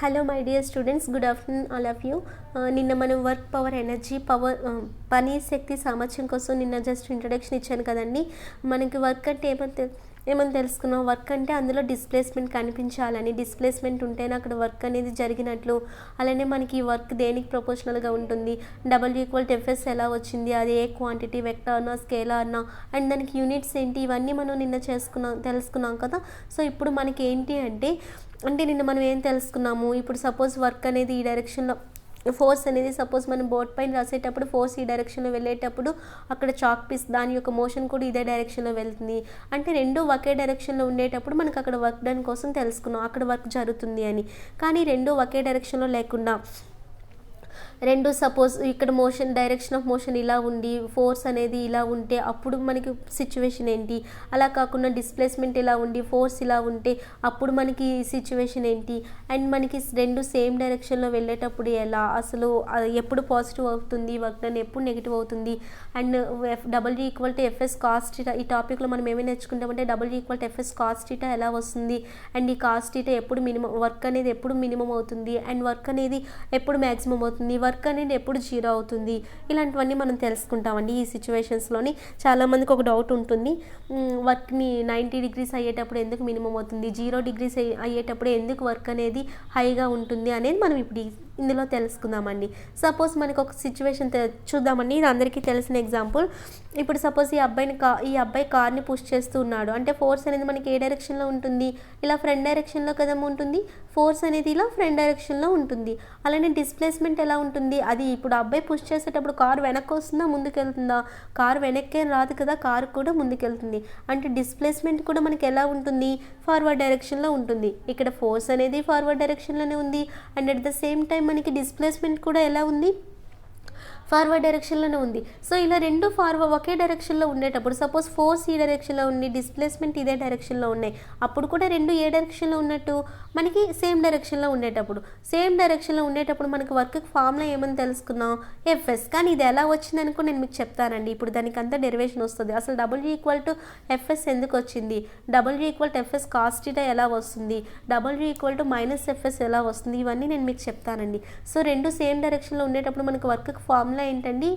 Hello my dear students, good afternoon all of you. నిన్న మనం work power, energy power, పని శక్తి సామర్థ్యం కోసం నిన్న జస్ట్ ఇంట్రడక్షన్ ఇచ్చాను కదండి. మనకి వర్క్ అంటే ఏమని తెలుసుకున్నాం. వర్క్ అంటే అందులో డిస్ప్లేస్మెంట్ కనిపించాలని, డిస్ప్లేస్మెంట్ ఉంటేనే అక్కడ వర్క్ అనేది జరిగినట్లు. అలానే మనకి ఈ వర్క్ దేనికి ప్రపోర్షనల్గా ఉంటుంది, W=Fs ఎలా వచ్చింది, అది ఏ క్వాంటిటీ, వెక్టార్నా స్కేలార్నా, అండ్ దానికి యూనిట్స్ ఏంటి, ఇవన్నీ మనం నిన్న తెలుసుకున్నాం కదా. సో ఇప్పుడు మనకి ఏంటి అంటే నిన్న మనం ఏం తెలుసుకున్నాము, ఇప్పుడు సపోజ్ వర్క్ అనేది ఈ డైరెక్షన్లో, ఫోర్స్ అనేది సపోజ్ మనం బోర్డ్ పైన రాసేటప్పుడు ఫోర్స్ ఈ డైరెక్షన్లో వెళ్ళేటప్పుడు అక్కడ చాక్ పీస్ దాని యొక్క మోషన్ కూడా ఇదే డైరెక్షన్లో వెళ్తుంది. అంటే రెండు ఒకే డైరెక్షన్లో ఉండేటప్పుడు మనకు అక్కడ వర్క్ డన్ కోసం తెలుసుకున్నాం, అక్కడ వర్క్ జరుగుతుంది అని. కానీ రెండు ఒకే డైరెక్షన్లో లేకుండా రెండు సపోజ్ ఇక్కడ మోషన్, డైరెక్షన్ ఆఫ్ మోషన్ ఇలా ఉండి ఫోర్స్ అనేది ఇలా ఉంటే అప్పుడు మనకి సిచ్యువేషన్ ఏంటి, అలా కాకుండా డిస్ప్లేస్మెంట్ ఇలా ఉండి ఫోర్స్ ఇలా ఉంటే అప్పుడు మనకి సిచ్యువేషన్ ఏంటి, అండ్ మనకి రెండు సేమ్ డైరెక్షన్లో వెళ్ళేటప్పుడు ఎలా, అసలు ఎప్పుడు పాజిటివ్ అవుతుంది వర్క్ డన్, ఎప్పుడు నెగిటివ్ అవుతుంది, అండ్ W=Fs cos θ. ఈ టాపిక్లో మనం ఏమైనా నేర్చుకుంటామంటే W=Fs cos θ ఎలా వస్తుంది, అండ్ ఈ cos θ ఎప్పుడు మినిమం, వర్క్ అనేది ఎప్పుడు మినిమం అవుతుంది, అండ్ వర్క్ అనేది ఎప్పుడు మ్యాక్సిమం అవుతుంది, వర్క్ అనేది ఎప్పుడు 0 అవుతుంది, ఇలాంటివన్నీ మనం తెలుసుకుంటామండి. ఈ సిచ్యువేషన్స్లోని చాలామందికి ఒక డౌట్ ఉంటుంది, వర్క్ని 90 degrees అయ్యేటప్పుడు ఎందుకు మినిమం అవుతుంది, 0 degrees అయ్యేటప్పుడు ఎందుకు వర్క్ అనేది హైగా ఉంటుంది అనేది మనం ఇప్పుడు ఇందులో తెలుసుకుందామండి. సపోజ్ మనకు ఒక సిచ్యువేషన్ చూద్దామండి. ఇది అందరికీ తెలిసిన ఎగ్జాంపుల్. ఇప్పుడు సపోజ్ ఈ అబ్బాయి కార్ని పుష్ చేస్తూ ఉన్నాడు. అంటే ఫోర్స్ అనేది మనకి ఏ డైరెక్షన్లో ఉంటుంది, ఇలా ఫ్రంట్ డైరెక్షన్లో కదా ఉంటుంది. ఫోర్స్ అనేది ఇలా ఫ్రంట్ డైరెక్షన్లో ఉంటుంది. అలానే డిస్ప్లేస్మెంట్ ఎలా ఉంటుంది, అది ఇప్పుడు అబ్బాయి పుష్ చేసేటప్పుడు కారు వెనక్కి వస్తుందా ముందుకెళ్తుందా, కారు వెనక్కే రాదు కదా, కారు కూడా ముందుకెళ్తుంది. అంటే డిస్ప్లేస్మెంట్ కూడా మనకి ఎలా ఉంటుంది, ఫార్వర్డ్ డైరెక్షన్లో ఉంటుంది. ఇక్కడ ఫోర్స్ అనేది ఫార్వర్డ్ డైరెక్షన్లోనే ఉంది, and at the same time మనకి డిస్ప్లేస్మెంట్ కూడా ఎలా ఉంది, ఫార్వర్డ్ డైరెక్షన్లోనే ఉంది. సో ఇలా రెండు ఒకే డైరెక్షన్లో ఉండేటప్పుడు సపోజ్ ఫోర్స్ ఈ డైరెక్షన్లో ఉంది, డిస్ప్లేస్మెంట్ ఇదే డైరెక్షన్లో ఉన్నాయి, అప్పుడు కూడా రెండు ఏ డైరెక్షన్లో ఉన్నట్టు, మనకి సేమ్ డైరెక్షన్లో ఉండేటప్పుడు మనకి వర్క్ ఫార్ములా ఏమని తెలుసుకున్నాం, Fs. కానీ ఇది ఎలా వచ్చిందని కూడా నేను మీకు చెప్తానండి. ఇప్పుడు దానికి అంతా డెరివేషన్ వస్తుంది. అసలు W=Fs ఎందుకు వచ్చింది, W=Fs cos θ ఎలా వస్తుంది, W=-Fs ఎలా వస్తుంది, ఇవన్నీ నేను మీకు చెప్తానండి. సో రెండు సేమ్ డైరెక్షన్లో ఉండేటప్పుడు మనకి వర్క్ ఫార్ములా ఏంటండి,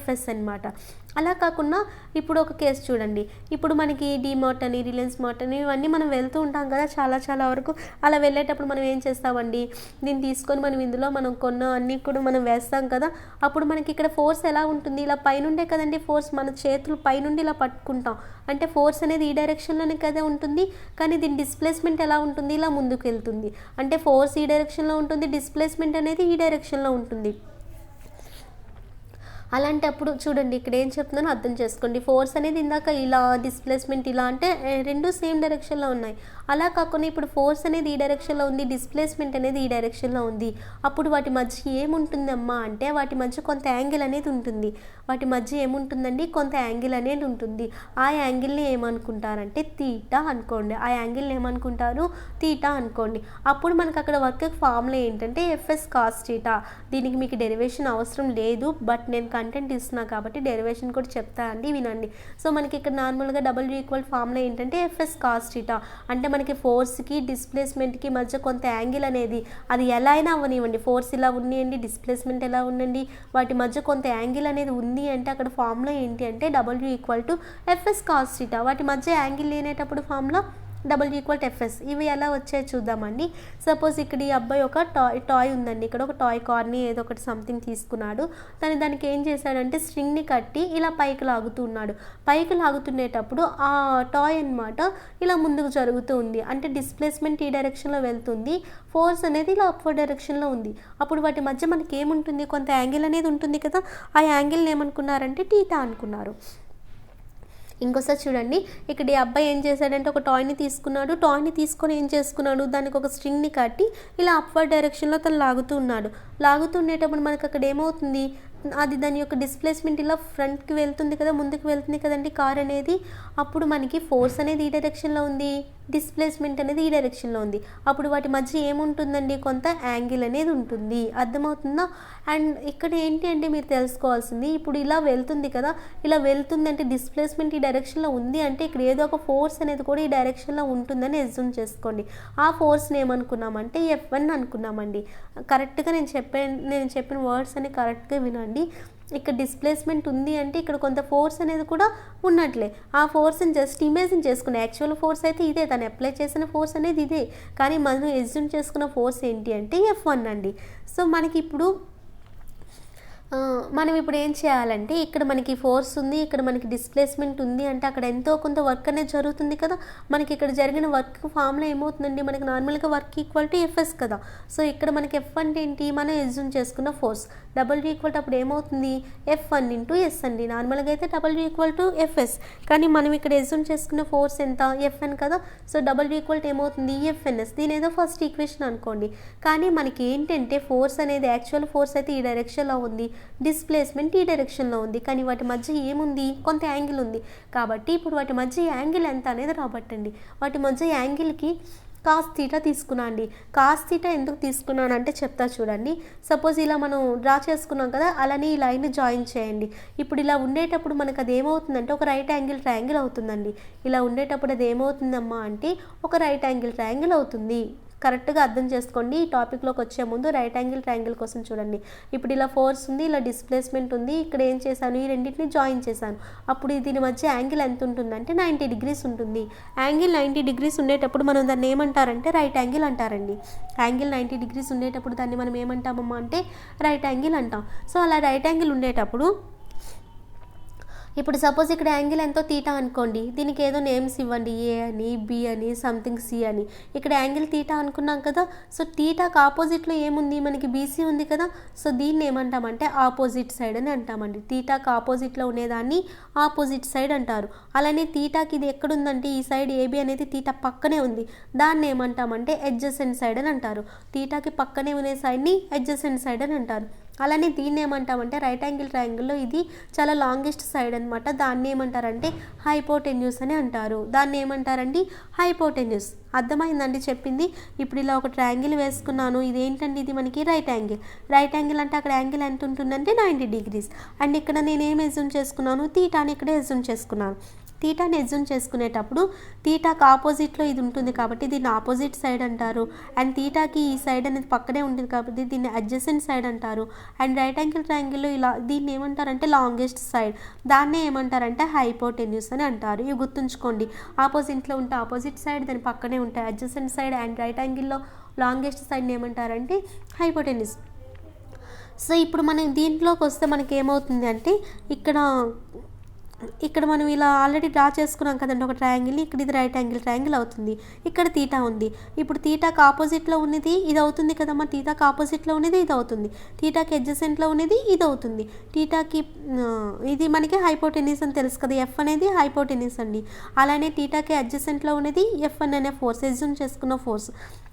Fs అనమాట. అలా కాకుండా ఇప్పుడు ఒక కేసు చూడండి. ఇప్పుడు మనకి డిమార్ట్ అని, రిలయన్స్ మార్ట్ అని, ఇవన్నీ మనం వెళ్తూ ఉంటాం కదా చాలా వరకు. అలా వెళ్ళేటప్పుడు మనం ఏం చేస్తామండి, దీన్ని తీసుకొని మనం ఇందులో మనం కొన్న అన్నీ కూడా మనం వేస్తాం కదా. అప్పుడు మనకి ఇక్కడ ఫోర్స్ ఎలా ఉంటుంది, ఇలా పైనుండే కదండి ఫోర్స్, మన చేతులు పైనుండి ఇలా పట్టుకుంటాం. అంటే ఫోర్స్ అనేది ఈ డైరెక్షన్లోనే కదా ఉంటుంది, కానీ దీని డిస్ప్లేస్మెంట్ ఎలా ఉంటుంది, ఇలా ముందుకు వెళ్తుంది. అంటే ఫోర్స్ ఈ డైరెక్షన్లో ఉంటుంది, డిస్ప్లేస్మెంట్ అనేది ఈ డైరెక్షన్లో ఉంటుంది. అలాంటప్పుడు చూడండి, ఇక్కడ ఏం చెప్తున్నానో అర్థం చేసుకోండి. ఫోర్స్ అనేది ఇందాక ఇలా, డిస్ప్లేస్మెంట్ ఇలా, అంటే రెండు సేమ్ డైరెక్షన్లో ఉన్నాయి. అలా కాకుండా ఇప్పుడు ఫోర్స్ అనేది ఈ డైరెక్షన్లో ఉంది, డిస్ప్లేస్మెంట్ అనేది ఈ డైరెక్షన్లో ఉంది. అప్పుడు వాటి మధ్య ఏముంటుందమ్మా అంటే వాటి మధ్య కొంత యాంగిల్ అనేది ఉంటుంది. వాటి మధ్య ఏముంటుందండి, కొంత యాంగిల్ అనేది ఉంటుంది. ఆ యాంగిల్ని ఏమనుకుంటారంటే తీటా అనుకోండి. ఆ యాంగిల్ని ఏమనుకుంటారు, తీటా అనుకోండి. అప్పుడు మనకు అక్కడ వర్క్ ఫార్ములా ఏంటంటే Fs cos θ. దీనికి మీకు డెరివేషన్ అవసరం లేదు, బట్ నేను కంటెంట్ ఇస్తున్నా కాబట్టి డెరివేషన్ కూడా చెప్తా అండి, వినండి. సో మనకి ఇక్కడ నార్మల్గా W= ఫార్ములా ఏంటంటే Fs cos θ. అంటే మనకి ఫోర్స్కి డిస్ప్లేస్మెంట్కి మధ్య కొంత యాంగిల్ అనేది, అది ఎలా అయినా అవ్వనివ్వండి, ఫోర్స్ ఇలా ఉన్నాయండి, డిస్ప్లేస్మెంట్ ఎలా ఉండండి, వాటి మధ్య కొంత యాంగిల్ అనేది ఉంది అంటే అక్కడ ఫార్ములా ఏంటి అంటే W=Fs cos θ. వాటి మధ్య యాంగిల్ లేనేటప్పుడు ఫార్ములా W=Fs. ఇవి ఎలా వచ్చాయో చూద్దామండి. సపోజ్ ఇక్కడ ఈ అబ్బాయి ఒక టాయ్ ఉందండి, ఇక్కడ ఒక టాయ్ కార్ని ఏదో ఒకటి సంథింగ్ తీసుకున్నాడు. దానికి ఏం చేశాడంటే స్ట్రింగ్ని కట్టి ఇలా పైకి లాగుతున్నాడు. పైకి లాగుతునేటప్పుడు ఆ టాయ్ అనమాట ఇలా ముందుకు జరుగుతూ ఉంది. అంటే డిస్ప్లేస్మెంట్ ఈ డైరెక్షన్లో వెళ్తుంది, ఫోర్స్ అనేది ఇలా అప్వర్డ్ డైరెక్షన్లో ఉంది. అప్పుడు వాటి మధ్య మనకి ఏముంటుంది, కొంత యాంగిల్ అనేది ఉంటుంది కదా. ఆ యాంగిల్ని ఏమనుకున్నారంటే θ అనుకున్నారు. ఇంకోసారి చూడండి, ఇక్కడ ఈ అబ్బాయి ఏం చేశాడంటే ఒక టాయ్ని తీసుకొని ఏం చేసుకున్నాడు, దానికి ఒక స్ట్రింగ్ని కట్టి ఇలా అప్వర్డ్ డైరెక్షన్లో తను లాగుతుండేటప్పుడు మనకు అక్కడ ఏమవుతుంది, అది దాని యొక్క డిస్ప్లేస్మెంట్ ఇలా ఫ్రంట్కి వెళ్తుంది కదా, ముందుకు వెళ్తుంది కదండి కార్ అనేది. అప్పుడు మనకి ఫోర్స్ అనేది ఈ డైరెక్షన్లో ఉంది, డిస్ప్లేస్మెంట్ అనేది ఈ డైరెక్షన్లో ఉంది. అప్పుడు వాటి మధ్య ఏముంటుందండి, కొంత యాంగిల్ అనేది ఉంటుంది. అర్థమవుతుందా? అండ్ ఇక్కడ ఏంటి అంటే మీరు తెలుసుకోవాల్సింది, ఇప్పుడు ఇలా వెళ్తుంది కదా, ఇలా వెళ్తుంది అంటే డిస్ప్లేస్మెంట్ ఈ డైరెక్షన్లో ఉంది అంటే ఇక్కడ ఏదో ఒక ఫోర్స్ అనేది కూడా ఈ డైరెక్షన్లో ఉంటుందని అజ్యూమ్ చేసుకోండి. ఆ ఫోర్స్ని ఏమనుకున్నామంటే F1 అనుకున్నామండి. కరెక్ట్గా నేను చెప్పిన వర్డ్స్ అని కరెక్ట్గా వినండి. ఇక్కడ డిస్ప్లేస్మెంట్ ఉంది అంటే ఇక్కడ కొంత ఫోర్స్ అనేది కూడా ఉన్నట్లే. ఆ ఫోర్స్ని జస్ట్ ఇమేజిన్ చేసుకునే, యాక్చువల్ ఫోర్స్ అయితే ఇదే, తను అప్లై చేసిన ఫోర్స్ అనేది ఇదే, కానీ మనం అజ్యూమ్ చేసుకున్న ఫోర్స్ ఏంటి అంటే F1 అండి. సో మనకి ఇప్పుడు మనం ఇప్పుడు ఏం చేయాలంటే, ఇక్కడ మనకి ఫోర్స్ ఉంది, ఇక్కడ మనకి డిస్ప్లేస్మెంట్ ఉంది అంటే అక్కడ ఎంతో కొంత వర్క్ అనేది జరుగుతుంది కదా. మనకి ఇక్కడ జరిగిన వర్క్ ఫార్ములా ఏమవుతుందండి, మనకి నార్మల్గా వర్క్ ఈక్వల్ టు Fs కదా. సో ఇక్కడ మనకి F అంటే ఏంటి, మనం అజ్యూమ్ చేసుకున్న ఫోర్స్. W ఈక్వల్ టు అప్పుడు ఏమవుతుంది, F1 ఇంటూ S అండి. నార్మల్గా అయితే W ఈక్వల్ టు Fs, కానీ మనం ఇక్కడ అజ్యూమ్ చేసుకున్న ఫోర్స్ ఎంత, Fn కదా. సో W ఈక్వల్ టు ఏమవుతుంది, Fns. దీని ఏదో ఫస్ట్ ఈక్వేషన్ అనుకోండి. కానీ మనకి ఏంటంటే ఫోర్స్ అనేది, యాక్చువల్ ఫోర్స్ అయితే ఈ డైరెక్షన్లో ఉంది, డిస్ప్లేస్మెంట్ ఈ డైరెక్షన్లో ఉంది, కానీ వాటి మధ్య ఏముంది, కొంత యాంగిల్ ఉంది. కాబట్టి ఇప్పుడు వాటి మధ్య యాంగిల్ ఎంత అనేది రాబట్టండి. వాటి మధ్య యాంగిల్కి కాస్ తీటా తీసుకున్నా అండి. కాస్ తీటా ఎందుకు తీసుకున్నాను అంటే చెప్తా చూడండి. సపోజ్ ఇలా మనం డ్రా చేసుకున్నాం కదా, అలానే ఈ లైన్ జాయిన్ చేయండి. ఇప్పుడు ఇలా ఉండేటప్పుడు మనకు అది ఏమవుతుందంటే ఒక రైట్ యాంగిల్ ట్రయాంగిల్ అవుతుందండి. ఇలా ఉండేటప్పుడు అది ఏమవుతుందమ్మా అంటే ఒక రైట్ యాంగిల్ ట్రయాంగిల్ అవుతుంది. కరెక్ట్గా అర్థం చేసుకోండి. ఈ టాపిక్లోకి వచ్చే ముందు రైట్ యాంగిల్ ట్రయాంగిల్ కోసం చూడండి. ఇప్పుడు ఇలా ఫోర్స్ ఉంది, ఇలా డిస్ప్లేస్మెంట్ ఉంది, ఇక్కడ ఏం చేశాను, ఈ రెండింటిని జాయిన్ చేశాను. అప్పుడు దీని మధ్య యాంగిల్ ఎంత ఉంటుందంటే 90 డిగ్రీస్ ఉంటుంది. యాంగిల్ 90 డిగ్రీస్ ఉండేటప్పుడు మనం దాన్ని ఏమంటారంటే రైట్ యాంగిల్ అంటారండి. యాంగిల్ 90 డిగ్రీస్ ఉండేటప్పుడు దాన్ని మనం ఏమంటామమ్మా అంటే రైట్ యాంగిల్ అంటాం. సో అలా రైట్ యాంగిల్ ఉండేటప్పుడు ఇప్పుడు సపోజ్ ఇక్కడ యాంగిల్ ఎంతో తీటా అనుకోండి, దీనికి ఏదో నేమ్స్ ఇవ్వండి, ఏ అని, బి అని, సంథింగ్ సి అని. ఇక్కడ యాంగిల్ తీటా అనుకున్నాం కదా. సో తీటాకు ఆపోజిట్లో ఏముంది, మనకి బీసీ ఉంది కదా. సో దీన్ని ఏమంటామంటే ఆపోజిట్ సైడ్ అని అంటామండి. తీటాకు ఆపోజిట్లో ఉండేదాన్ని ఆపోజిట్ సైడ్ అంటారు. అలానే తీటాకి ఇది ఎక్కడుందంటే ఈ సైడ్ ఏబి అనేది తీటా పక్కనే ఉంది, దాన్ని ఏమంటామంటే అడ్జసెంట్ సైడ్ అని అంటారు. తీటాకి పక్కనే ఉన్న సైడ్ని అడ్జసెంట్ సైడ్ అని అంటారు. అలానే దీన్ని ఏమంటామంటే రైట్ యాంగిల్ ట్రయాంగిల్లో ఇది చాలా లాంగెస్ట్ సైడ్ అనమాట. దాన్ని ఏమంటారంటే హైపోటెన్యూస్ అని అంటారు. దాన్ని ఏమంటారండి, హైపోటెన్యూస్. అర్థమైందండి చెప్పింది. ఇప్పుడు ఇలా ఒక ట్రయాంగిల్ వేసుకున్నాను. ఇదేంటండి, ఇది మనకి రైట్ యాంగిల్. రైట్ యాంగిల్ అంటే అక్కడ యాంగిల్ ఎంత ఉంటుందంటే 90 డిగ్రీస్. అండ్ ఇక్కడ నేను ఏం అజ్యూమ్ చేసుకున్నాను, తీటాని ఇక్కడ అజ్యూమ్ చేసుకున్నాను. తీటాని అజ్యూమ్ చేసుకునేటప్పుడు తీటాకి ఆపోజిట్లో ఇది ఉంటుంది కాబట్టి దీన్ని ఆపోజిట్ సైడ్ అంటారు. అండ్ తీటాకి ఈ సైడ్ అనేది పక్కనే ఉంటుంది కాబట్టి దీన్ని అడ్జసెంట్ సైడ్ అంటారు. అండ్ రైట్ యాంగిల్ ట్రయాంగిల్లో ఇలా దీన్ని ఏమంటారంటే లాంగెస్ట్ సైడ్, దాన్నే ఏమంటారంటే హైపోటెన్యూస్ అని అంటారు. ఇవి గుర్తుంచుకోండి. ఆపోజిట్లో ఉంటే ఆపోజిట్ సైడ్, దాని పక్కనే ఉంటాయి అడ్జసెంట్ సైడ్. అండ్ రైట్ యాంగిల్లో లాంగెస్ట్ సైడ్ని ఏమంటారంటే హైపోటెన్యూస్. సో ఇప్పుడు మనం దీంట్లోకి వస్తే మనకి ఏమవుతుంది అంటే ఇక్కడ మనం ఇలా ఆల్రెడీ డ్రా చేసుకున్నాం కదండి ఒక ట్రయాంగిల్ని. ఇక్కడ ఇది రైట్ యాంగిల్ ట్రయాంగిల్ అవుతుంది. ఇక్కడ తీటా ఉంది. ఇప్పుడు తీటాకి ఆపోజిట్లో ఉన్నది ఇది అవుతుంది కదమ్మా. తీటాకి ఆపోజిట్లో ఉన్నది ఇది అవుతుంది. తీటాకి అడ్జసెంట్లో ఉన్నది ఇది అవుతుంది. తీటాకి ఇది మనకి హైపోటెన్యూస్ అని తెలుసు కదా, ఎఫ్ అనేది హైపోటెన్యూస్ అండి. అలానే తీటాకి అడ్జసెంట్లో ఉన్నది F1 అనే ఫోర్స్, అజ్యూమ్ చేసుకున్న ఫోర్స్.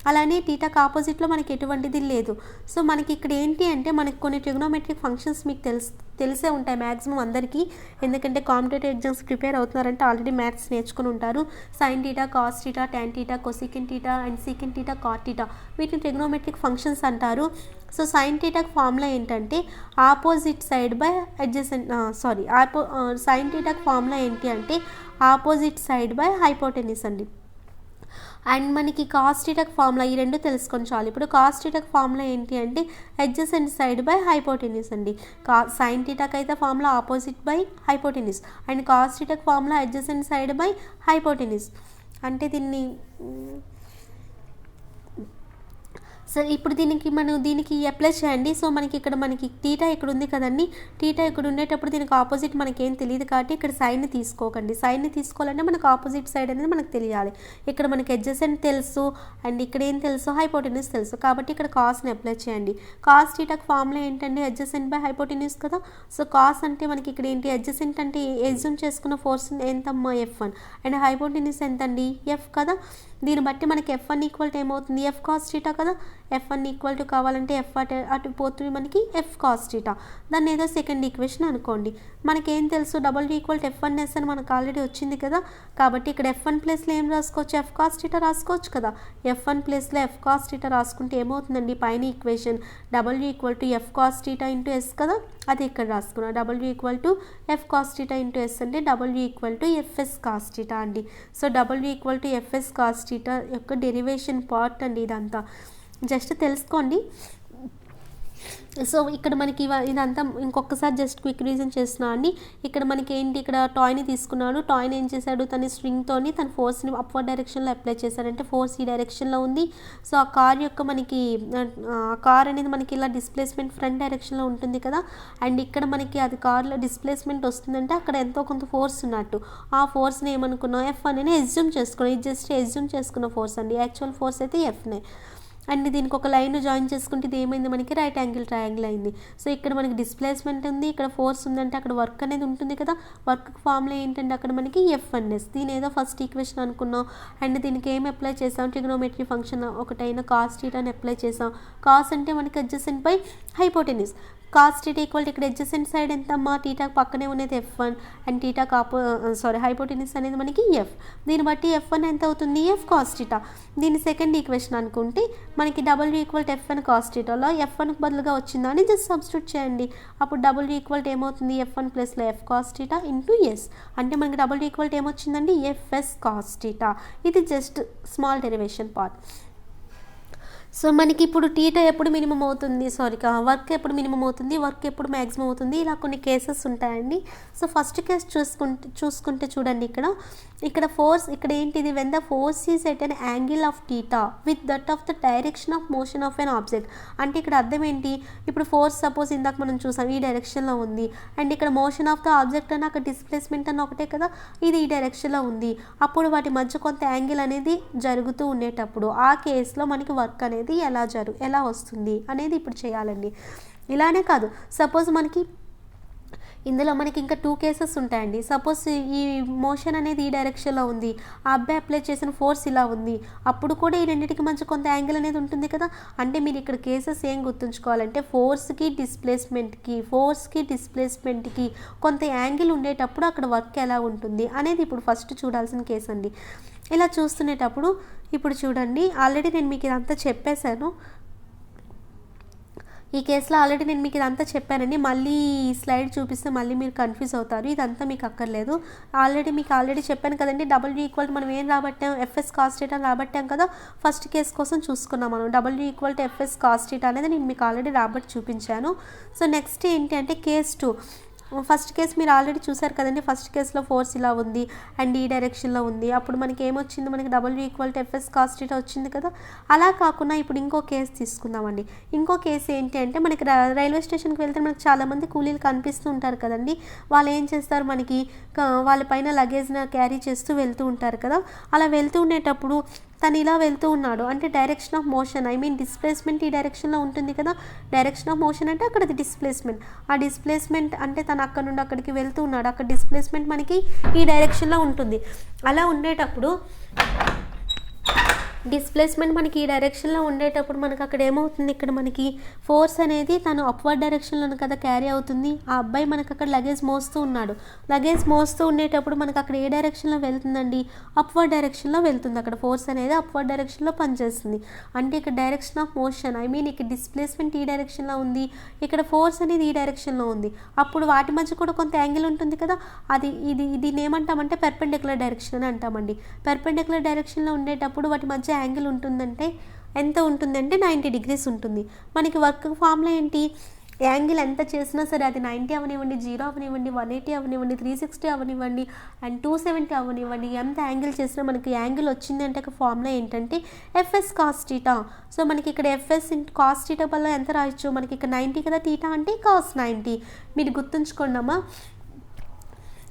అలానే తీటాకి ఆపోజిట్లో మనకి ఎటువంటిది లేదు. సో మనకి ఇక్కడ ఏంటి అంటే మనకి కొన్ని ట్రిగ్నోమెట్రిక్ ఫంక్షన్స్ మీకు తెలిసే ఉంటాయి మ్యాక్సిమం అందరికీ. ఎందుకంటే కాంపిటేటివ్ ఎగ్జామ్స్ ప్రిపేర్ అవుతున్నారంటే ఆల్రెడీ మ్యాథ్స్ నేర్చుకుని ఉంటారు. Sine theta, cos theta, tan theta, cosecant theta and secant theta, cot theta, వీటిని ట్రిగ్నోమెట్రిక్ ఫంక్షన్స్ అంటారు. సో సైన్ టీటాకి ఫార్ములా ఏంటంటే opposite side by adjacent sine టీటాకి ఫార్ములా ఏంటి అంటే ఆపోజిట్ సైడ్ బై హైపోటెన్యూస్ అండి. అండ్ మనకి కాస్ టీటాకి ఫార్ములా ఈ రెండు తెలుసుకొని చాలు. ఇప్పుడు కాస్ టీటాకి ఫార్ములా ఏంటి అంటే అడ్జసెంట్ సైడ్ బై హైపోటెన్యూస్ అండి. సైన్ టీటాకి అయితే formula opposite by hypotenuse and cos టీటాకి formula adjacent side by hypotenuse. అంటే దీన్ని సో ఇప్పుడు దీనికి అప్లై చేయండి. సో మనకి టీటా ఇక్కడ ఉంది కదండి. టీటా ఇక్కడ ఉండేటప్పుడు దీనికి ఆపోజిట్ మనకేం తెలియదు కాబట్టి ఇక్కడ సైన్ని తీసుకోకండి. సైన్ని తీసుకోవాలంటే మనకు ఆపోజిట్ సైడ్ అనేది మనకు తెలియాలి. ఇక్కడ మనకి అడ్జసెంట్ తెలుసు అండ్ ఇక్కడ ఏం తెలుసు, హైపోటెన్యూస్ తెలుసు. కాబట్టి ఇక్కడ కాస్ని అప్లై చేయండి. కాస్ టీటాకి ఫార్ములా ఏంటంటే అడ్జసెంట్ బై హైపోటెన్యూస్ కదా. సో కాస్ అంటే మనకి ఇక్కడ ఏంటి, అడ్జసెంట్ అంటే అజ్యూమ్ చేసుకున్న ఫోర్స్ ఎంతమ్మా F1 అండ్ హైపోటెన్యూస్ ఎంతండి, F కదా. దీన్ని బట్టి మనకి F1 ఈక్వల్ టు ఏమవుతుంది ఎఫ్ కాస్ థీటా కదా. F1 ఈక్వల్ టు కావాలంటే ఎఫ్ అటు పోతుంది మనకి ఎఫ్ కాస్ థీటా. దాన్ని ఏదో సెకండ్ ఈక్వేషన్ అనుకోండి. మనకేం తెలుసు W ఈక్వల్ టు F1S అని మనకు ఆల్రెడీ వచ్చింది కదా. కాబట్టి ఇక్కడ F1 ప్లేస్లో ఏం రాసుకోవచ్చు ఎఫ్ కాస్ థీటా రాసుకోవచ్చు కదా. F1 ప్లేస్లో ఎఫ్ కాస్ థీటా రాసుకుంటే ఏమవుతుందండి పైన equation W equal to F cos theta into S కదా. అది ఇక్కడ రాసుకున్నాం. W equal to F cos theta into S అంటే W equal to F S cos theta అండి. So W equal to F S cos theta యొక్క డెరివేషన్ పార్ట్ అండి ఇదంతా. Just తెలుసుకోండి. సో ఇక్కడ మనకి ఇదంతా ఇంకొకసారి జస్ట్ క్విక్ రీజన్ చేస్తున్నా అండి. ఇక్కడ మనకి ఏంటి, ఇక్కడ టాయ్ని తీసుకున్నాడు. టాయ్ని ఏం చేశాడు, తన స్ట్రింగ్తోని తన ఫోర్స్ని అప్వర్డ్ డైరెక్షన్లో అప్లై చేశాడంటే ఫోర్స్ ఈ డైరెక్షన్లో ఉంది. సో ఆ కార్ యొక్క మనకి కార్ అనేది మనకి ఇలా డిస్ప్లేస్మెంట్ ఫ్రంట్ డైరెక్షన్లో ఉంటుంది కదా. అండ్ ఇక్కడ మనకి అది కార్లో డిస్ప్లేస్మెంట్ వస్తుందంటే అక్కడ ఎంతో కొంత ఫోర్స్ ఉన్నట్టు. ఆ ఫోర్స్ని ఏమనుకున్నాం F1 అని ఎజ్యూమ్ చేసుకున్నాం. ఇది జస్ట్ ఎజ్యూమ్ చేసుకున్న ఫోర్స్ అండి. యాక్చువల్ ఫోర్స్ అయితే Fనే. అండ్ దీనికి ఒక లైన్ జాయిన్ చేసుకుంటే ఇది ఏమైంది మనకి రైట్ యాంగిల్ ట్రయాంగిల్ అయింది. సో ఇక్కడ మనకి డిస్ప్లేస్మెంట్ ఉంది, ఇక్కడ ఫోర్స్ ఉందంటే అక్కడ వర్క్ అనేది ఉంటుంది కదా. వర్క్ ఫార్ములా ఏంటంటే అక్కడ మనకి F1S. దీని ఏదో ఫస్ట్ ఈక్వేషన్ అనుకున్నాం. అండ్ దీనికి ఏం అప్లై చేసాం, ట్రిగ్నోమెట్రీ ఫంక్షన్ ఒకటైన కాస్ థీటాని అప్లై చేసాం. కాస్ అంటే మనకి adjacent by hypotenuse. Cos theta equal ఇక్కడ అడ్జసెంట్ సైడ్ ఎంత అమ్మా, థీటా పక్కనే ఉన్నది F1 అండ్ థీటా హైపోటెన్యూస్ అనేది మనకి F. దీన్ని బట్టి F1 ఎంత అవుతుంది ఎఫ్ కాస్ థీటా. దీన్ని సెకండ్ ఈక్వేషన్ అనుకుంటే మనకి W equal to F1 cos థీటాలో F1కి బదులుగా వచ్చిందా అని జస్ట్ సబ్స్టిట్యూట్ చేయండి. అప్పుడు W ఈక్వల్ టు ఏమవుతుంది F1 ప్లస్లో F cos theta into S. అంటే మనకి W ఈక్వల్ టు ఏమొచ్చిందండి ఎఫ్ఎస్ కాస్ థీటా. ఇది just small derivation part. So మనకి ఇప్పుడు థీటా ఎప్పుడు మినిమం అవుతుంది, వర్క్ ఎప్పుడు మినిమం అవుతుంది, వర్క్ ఎప్పుడు మ్యాక్సిమం అవుతుంది, ఇలా కొన్ని కేసెస్ ఉంటాయండి. సో ఫస్ట్ కేస్ చూసుకుంటే చూడండి, ఇక్కడ ఫోర్స్ ఇక్కడ ఏంటిది, when the force is at an angle of theta with that of the direction of motion of an object. అంటే ఇక్కడ అర్థం ఏంటి, ఇప్పుడు ఫోర్స్ సపోజ్ ఇందాక మనం చూసాం ఈ డైరెక్షన్లో ఉంది. అండ్ ఇక్కడ మోషన్ ఆఫ్ ద ఆబ్జెక్ట్ అని అక్కడ డిస్ప్లేస్మెంట్ అని ఒకటే కదా, ఇది ఈ డైరెక్షన్లో ఉంది. అప్పుడు వాటి మధ్య కొంత యాంగిల్ అనేది జరుగుతూ ఉండేటప్పుడు ఆ కేసులో మనకి వర్క్ అనేది ఎలా వస్తుంది అనేది ఇప్పుడు చేయాలండి. ఇలానే కాదు, సపోజ్ మనకి ఇందులో మనకి ఇంకా 2 కేసెస్ ఉంటాయండి. సపోజ్ ఈ మోషన్ అనేది ఈ డైరెక్షన్లో ఉంది, ఆ అబ్బాయి అప్లై చేసిన ఫోర్స్ ఇలా ఉంది, అప్పుడు కూడా ఈ రెండింటికి మధ్య కొంత యాంగిల్ అనేది ఉంటుంది కదా. అంటే మీరు ఇక్కడ కేసెస్ ఏం గుర్తుంచుకోవాలంటే ఫోర్స్కి డిస్ప్లేస్మెంట్కి కొంత యాంగిల్ ఉండేటప్పుడు అక్కడ వర్క్ ఎలా ఉంటుంది అనేది ఇప్పుడు ఫస్ట్ చూడాల్సిన కేసు అండి. ఇలా చూస్తునేటప్పుడు ఇప్పుడు చూడండి, ఆల్రెడీ నేను మీకు ఇదంతా చెప్పేశాను. ఈ కేసులో ఆల్రెడీ నేను మీకు ఇదంతా చెప్పానండి. మళ్ళీ ఈ స్లైడ్ చూపిస్తే మళ్ళీ మీరు కన్ఫ్యూజ్ అవుతారు. ఇదంతా మీకు అక్కర్లేదు. ఆల్రెడీ చెప్పాను కదండి. W ఈక్వల్ మనం ఏం రాబట్టాం, ఎఫ్ఎస్ కాస్ థీటా రాబట్టాం కదా. ఫస్ట్ కేసు కోసం చూసుకున్నాం మనం. W equal to F S cos theta అనేది నేను మీకు ఆల్రెడీ రాబట్టి చూపించాను. సో నెక్స్ట్ ఏంటి అంటే కేస్ 2. ఫస్ట్ కేసు మీరు ఆల్రెడీ చూసారు కదండి. ఫస్ట్ కేసులో ఫోర్స్ ఇలా ఉంది అండ్ ఈ డైరెక్షన్లో ఉంది. అప్పుడు మనకి ఏమొచ్చింది, మనకి W equal to F S cos theta వచ్చింది కదా. అలా కాకుండా ఇప్పుడు ఇంకో కేసు తీసుకుందామండి. ఇంకో కేసు ఏంటి అంటే మనకి రైల్వే స్టేషన్కి వెళ్తే మనకి చాలామంది కూలీలు కనిపిస్తూ ఉంటారు కదండి. వాళ్ళు ఏం చేస్తారు, మనకి వాళ్ళ పైన లగేజ్ని క్యారీ చేస్తూ వెళ్తూ ఉంటారు కదా. అలా వెళ్తూ ఉండేటప్పుడు తను ఇలా వెళ్తూ ఉన్నాడు అంటే డైరెక్షన్ ఆఫ్ మోషన్, డిస్ప్లేస్మెంట్ ఈ డైరెక్షన్లో ఉంటుంది కదా. డైరెక్షన్ ఆఫ్ మోషన్ అంటే అక్కడ డిస్ప్లేస్మెంట్. ఆ డిస్ప్లేస్మెంట్ అంటే తను అక్కడ నుండి అక్కడికి వెళ్తూ ఉన్నాడు. అక్కడ డిస్ప్లేస్మెంట్ మనకి ఈ డైరెక్షన్లో ఉంటుంది. అలా ఉండేటప్పుడు డిస్ప్లేస్మెంట్ మనకి ఈ డైరెక్షన్లో ఉండేటప్పుడు మనకు అక్కడ ఏమవుతుంది, ఇక్కడ మనకి ఫోర్స్ అనేది తను అప్వర్డ్ డైరెక్షన్లో కదా క్యారీ అవుతుంది. ఆ అబ్బాయి మనకు అక్కడ లగేజ్ మోస్తూ ఉన్నాడు. లగేజ్ మోస్తూ ఉండేటప్పుడు మనకు అక్కడ ఏ డైరెక్షన్లో వెళ్తుందండి, అప్వర్డ్ డైరెక్షన్లో వెళ్తుంది. అక్కడ ఫోర్స్ అనేది అప్వర్డ్ డైరెక్షన్లో పనిచేస్తుంది. అంటే ఇక్కడ డైరెక్షన్ ఆఫ్ మోషన్ ఇక్కడ డిస్ప్లేస్మెంట్ ఈ డైరెక్షన్లో ఉంది, ఇక్కడ ఫోర్స్ అనేది ఈ డైరెక్షన్లో ఉంది. అప్పుడు వాటి మధ్య కూడా కొంత యాంగిల్ ఉంటుంది కదా. దీన్ని ఏమంటామంటే పెర్పెండిక్యులర్ డైరెక్షన్ అని అంటామండి. పెర్పెండిక్యులర్ డైరెక్షన్లో ఉండేటప్పుడు వాటి మధ్య యాంగిల్ ఉంటుందంటే ఎంత ఉంటుందంటే 90 degrees ఉంటుంది. మనకి వర్క్ ఫార్ములా ఏంటి, యాంగిల్ ఎంత చేసినా సరే అది 90 అవనివ్వండి, 0 అవనివ్వండి, 180 అవనివ్వండి, 360 అవనివ్వండి అండ్ 270 అవనివ్వండి, ఎంత యాంగిల్ చేసినా మనకి యాంగిల్ వచ్చింది అంటే ఫార్ములా ఏంటంటే ఎఫ్ఎస్ కాస్ థీటా. సో మనకి ఇక్కడ ఎఫ్ఎస్ కాస్ థీటా వల్ల ఎంత రాయొచ్చు, మనకి ఇక్కడ 90 కదా, థీటా అంటే కాస్ 90. మీరు గుర్తుంచుకోండమ్మా.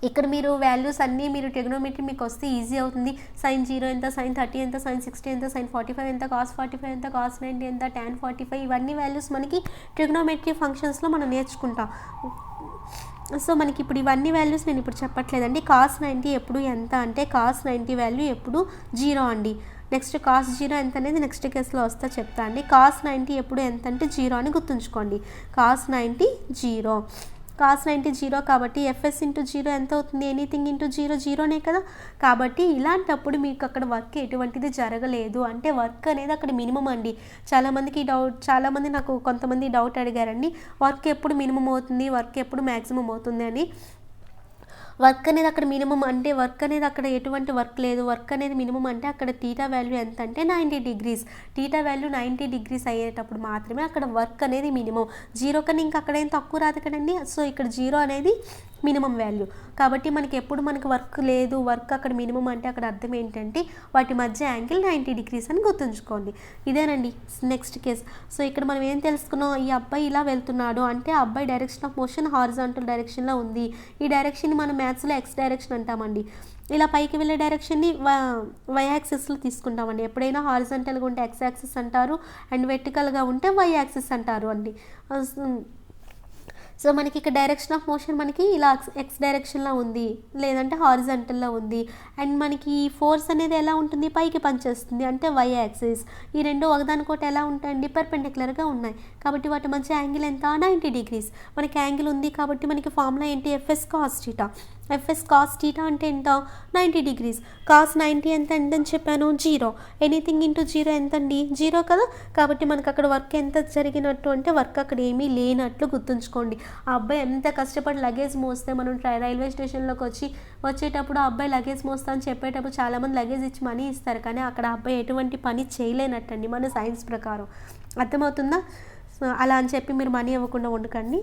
ఇక్కడ మీరు వాల్యూస్ అన్నీ మీరు ట్రిగ్నోమెట్రీ మీకు వస్తే ఈజీ అవుతుంది. sin 0 ఎంత, sin 30 ఎంత, sin 60 ఎంత, sin 45 ఎంత, cos 45 ఎంత, cos 90 ఎంత, tan 45, ఇవన్నీ వాల్యూస్ మనకి ట్రిగ్నోమెట్రీ ఫంక్షన్స్లో మనం నేర్చుకుంటాం. సో మనకి ఇప్పుడు ఇవన్నీ వాల్యూస్ నేను ఇప్పుడు చెప్పట్లేదండి. cos 90 ఎప్పుడు ఎంత అంటే cos 90 వాల్యూ ఎప్పుడు 0 అండి. నెక్స్ట్ కాస్ 0 ఎంత అనేది నెక్స్ట్ కేసులో వస్తా చెప్తా అండి. కాస్ 90 ఎప్పుడు ఎంత అంటే 0 అని గుర్తుంచుకోండి. కాస్ 90 0, కాస్ 90 0 కాబట్టి ఎఫ్ఎస్ ఇంటూ 0 ఎంత అవుతుంది? ఎనీథింగ్ ఇంటూ 0 0నే కదా. కాబట్టి ఇలాంటప్పుడు మీకు అక్కడ వర్క్ ఎటువంటిది జరగలేదు అంటే వర్క్ అనేది అక్కడ మినిమం అండి. చాలామంది నాకు కొంతమంది డౌట్ అడిగారండి, వర్క్ ఎప్పుడు మినిమం అవుతుంది, వర్క్ ఎప్పుడు మ్యాక్సిమం అవుతుంది అని. వర్క్ అనేది అక్కడ మినిమం అంటే వర్క్ అనేది అక్కడ ఎటువంటి వర్క్ లేదు. వర్క్ అనేది మినిమం అంటే అక్కడ టీటా వాల్యూ ఎంత అంటే 90 డిగ్రీస్. టీటా వాల్యూ 90 డిగ్రీస్ అయ్యేటప్పుడు మాత్రమే అక్కడ వర్క్ అనేది మినిమం. 0 కన్నా ఇంకా అక్కడ ఏం తక్కువ రాదు కదండి. సో ఇక్కడ 0 అనేది మినిమం వాల్యూ. కాబట్టి మనకి ఎప్పుడు మనకు వర్క్ లేదు, వర్క్ అక్కడ మినిమం అంటే అక్కడ అర్థం ఏంటంటే వాటి మధ్య యాంగిల్ 90 డిగ్రీస్ అని గుర్తుంచుకోండి. ఇదేనండి నెక్స్ట్ కేస్. సో ఇక్కడ మనం ఏం తెలుసుకున్నాం, ఈ అబ్బాయి ఇలా వెళ్తున్నాడు అంటే ఆ అబ్బాయి డైరెక్షన్ ఆఫ్ మోషన్ హారిజాంటల్ డైరెక్షన్లో ఉంది. ఈ డైరెక్షన్ మనం మ్యాథ్స్లో ఎక్స్ డైరెక్షన్ అంటామండి. ఇలా పైకి వెళ్ళే డైరెక్షన్ని వై యాక్సిస్లో తీసుకుంటామండి. ఎప్పుడైనా హారిజాంటల్గా ఉంటే ఎక్స్ యాక్సిస్ అంటారు అండ్ వెర్టికల్గా ఉంటే వై యాక్సిస్ అంటారు అండి. సో మనకి ఇక్కడ డైరెక్షన్ ఆఫ్ మోషన్ మనకి ఇలా ఎక్స్ డైరెక్షన్లో ఉంది, లేదంటే హారిజాంటల్లో ఉంది. అండ్ మనకి ఈ ఫోర్స్ అనేది ఎలా ఉంటుంది, పైకి పనిచేస్తుంది అంటే వై యాక్సిస్. ఈ రెండు ఒకదానికోటి ఎలా ఉంటాయండి, పర్పెండిక్యులర్గా ఉన్నాయి. కాబట్టి వాటి మధ్య యాంగిల్ ఎంత? 90 డిగ్రీస్. మనకి యాంగిల్ ఉంది కాబట్టి మనకి ఫార్ములా ఏంటి, FS cos theta. FS cos theta అంటే ఎంత? 90 డిగ్రీస్. కాస్ 90 ఎంత అని చెప్పాను? 0. ఎనీథింగ్ ఇంటూ 0 ఎంత అండి? 0 కదా. కాబట్టి మనకు అక్కడ వర్క్ ఎంత జరిగినట్టు అంటే వర్క్ అక్కడ ఏమీ లేనట్లు గుర్తుంచుకోండి. ఆ అబ్బాయి ఎంత కష్టపడి లగేజ్ మోస్తే మనం రైల్వే స్టేషన్లోకి వచ్చేటప్పుడు ఆ అబ్బాయి లగేజ్ మోస్తా అని చెప్పేటప్పుడు చాలామంది లగేజ్ ఇచ్చి మనీ ఇస్తారు, కానీ అక్కడ ఆ అబ్బాయి ఎటువంటి పని చేయలేనట్టండి మన సైన్స్ ప్రకారం. అర్థమవుతుందా? అలా అని చెప్పి మీరు మనీ ఇవ్వకుండా ఉండకండి.